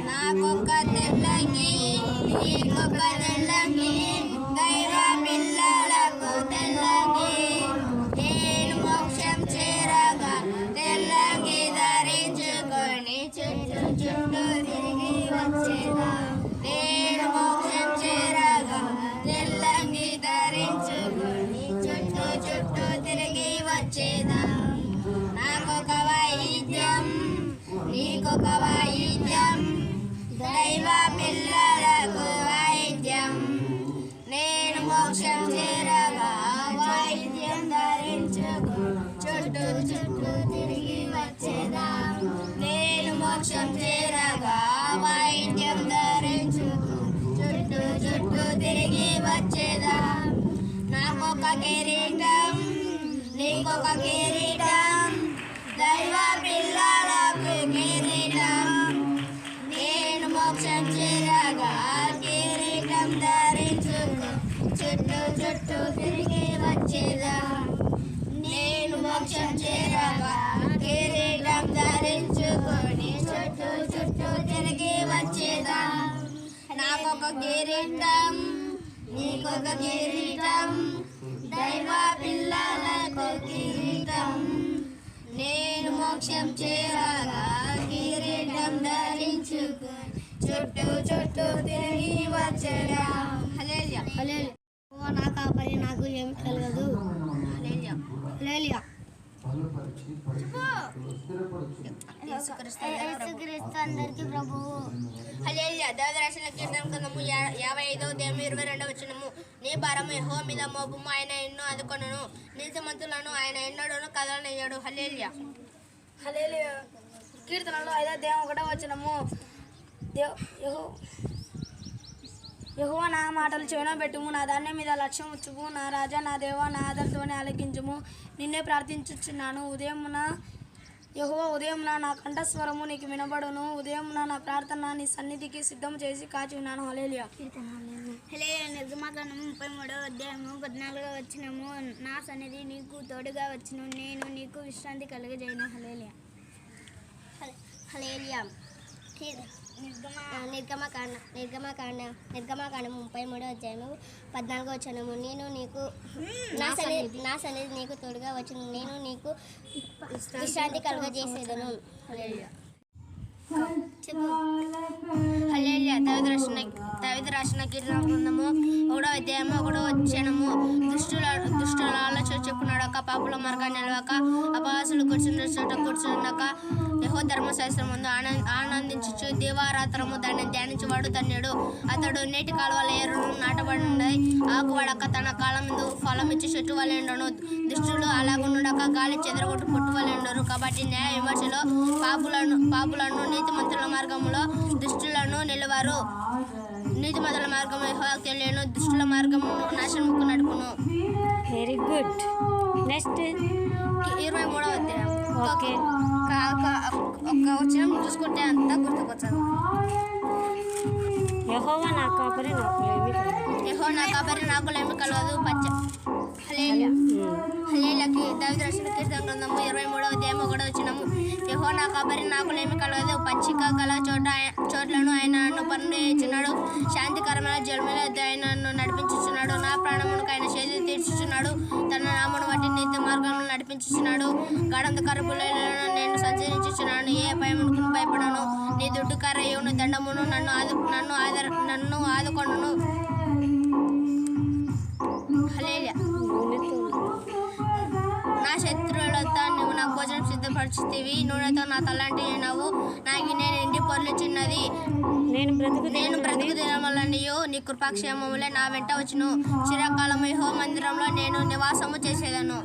నాకొక్క తెల్లంగి నీకొక్క తెల్లంగి దైవ పిల్లలకు తెల్లంగి నేను మోక్షం చేరగా తెల్లంగి ధరించుకొని చుట్టూ చుట్టూ తిరిగి వచ్చేదా నేను మోక్షం చేరగా తెల్లంగి ధరించుకొని చుట్టూ చుట్టూ తిరిగి వచ్చేదా నాకొక వాయిద్యం నీకొక వాయిద్యం దైవ పిల్లలకు వాయిద్యం నేను మోక్షం చేరగా వాయిద్యం ధరించుకు చుట్టూ చుట్టూ తిరిగి వచ్చేదా నేను మోక్షం చేరగా వాయిద్యం ధరించుకు చుట్టూ చుట్టూ తిరిగి వచ్చేదా నాకొక కిరీటం నీకొక కిరీటం దైవ పిల్లలకు కిరీటం నేను మోక్షం చేరగా కిరీటం ధరించుకు చుట్టూ చుట్టూ తిరిగి వచ్చేదా నేను మోక్షం చేరగా కిరీటం ధరించుకొని చుట్టూ చుట్టూ తిరిగి వచ్చేదా నాకొక కిరీటం నీకొక కిరీటం దైవ పిల్లలకు కిరీటం నేను మోక్షం చేరగా కిరీటం ధరించుకు చుట్టూ చుట్టూ తిరిగి వచ్చేదా హల్లెలూయా హల్లెలూయా ఓ నా కాపరి నాకు ఏమి కలగదు హల్లెలూయా హల్లెలూయా యేసుక్రీస్తు అందరికీ ప్రభువు హల్లెలూయా దావీదు రాసిన కీర్తన గ్రంథము 55వ అధ్యాయం 22వ వచనము నీ భారము యెహోవా మీద మోపుము ఆయన ఎన్నో ఆదుకొనును నీతిమంతులను ఆయన ఎన్నడూను కదలనియ్యడు హల్లెలూయా హల్లెలూయా కీర్తనలో 5వ అధ్యాయం 1వ వచనము యెహోవా నా మాటలు చెవిన పెట్టుము నా ధాన్యం మీద లక్ష్యం ఉంచుము నా రాజా నా దేవా నా ఆదరణతోనే ఆలకించుము నిన్నే ప్రార్థించుచున్నాను యెహోవా ఉదయమున నా కంఠస్వరము నీకు వినబడును ఉదయమున నా ప్రార్థన నీ సన్నిధికి సిద్ధం చేసి కాచి ఉన్నాను హల్లెలూయా హల్లెలూయా నిర్గమకాండము 33వ అధ్యాయము 14వ వచనము నా సన్నిధి నీకు తోడుగా వచ్చును నేను నీకు విశ్రాంతి కలుగజేయను హల్లెలూయా హల్లెలూయా నిర్గమకాండం 33వ అధ్యాయము 14వ వచనము నేను నీకు నా సన్నిధి నీకు తోడుగా వచ్చును నేను నీకు విశ్రాంతి కలుగజేసేదను హల్లెలూయా హల్లెలూయా దావీదు రాసిన కీర్తన గ్రంథము 1వ అధ్యాయము 1వ వచనము దుష్టుల ఆలోచన చెప్పున్నాడు ఒక పాపుల మార్గాన్ని నిలవక అపవాసులు కూర్చున్నాక యెహోవా ధర్మశాస్త్రం ముందు ఆనందించుచు దివారాత్రము దాన్ని ధ్యానించువాడు ధన్యుడు అతడు నేటి కాలువల ఏరును నాటబడి ఆకువాడక తన కాలం ముందు ఫలమిచ్చి చెట్టు వలెండును దుష్టులు అలాగుండక గాలి చెదరగొట్టు పుట్టు వలెండరు కాబట్టి న్యాయ విమర్శలో పాపులను నీతిమంతుల మార్గంలో దుష్టులను నిలువారు నీతిమంతుల మార్గం యెహోవాకు తెలియను దుష్టుల మార్గము నాశనముకు నడుపును వెరీ గుడ్ నెక్స్ట్ 23వ అధ్యాయం ఓకే ఒక్క వచనం చూసుకుంటే అంతా గుర్తుకొచ్చదు యెహోవా నా కాపరి నాకులేమి కలవదు హల్లెలూయా హల్లెలూయాకి దావీదు రాసిన కీర్తన గ్రంథము 23వ అధ్యాయం 1వ వచనము యెహోవా నా కాపరి నాకులేమి కలవదు పచ్చిక గల చోట్లను ఆయన నన్ను పనుచేయుచున్నాడు శాంతికరమైన జలముల ఆయన నన్ను నడిపించుచున్నాడు నా ప్రాణమునకు ఆయన చేతులు తీర్చుచున్నాడు తన నామను బట్టి నీతి మార్గంలో నడిపించుచున్నాడు గాఢంధకార గుహలలో నేను సంచరించుచున్నాను ఏ భయమునకు భయపడను నీ దుడ్డు కర్రయు నీ దండమును నన్ను ఆదుకొనును హల్లెలూయా నా శత్రువులతో నువ్వు నా భోజనం సిద్ధపరుచుతీవి నూనెతో నా తలంటి నవ్వు నాకు నేను ఇంటి పొర్లుచున్నది నేను బ్రతుకు దినములనియు నీ కృపాక్షేమములే నా వెంట వచ్చును చిరకాలము యెహోవా మందిరంలో నేను నివాసము చేసేదను.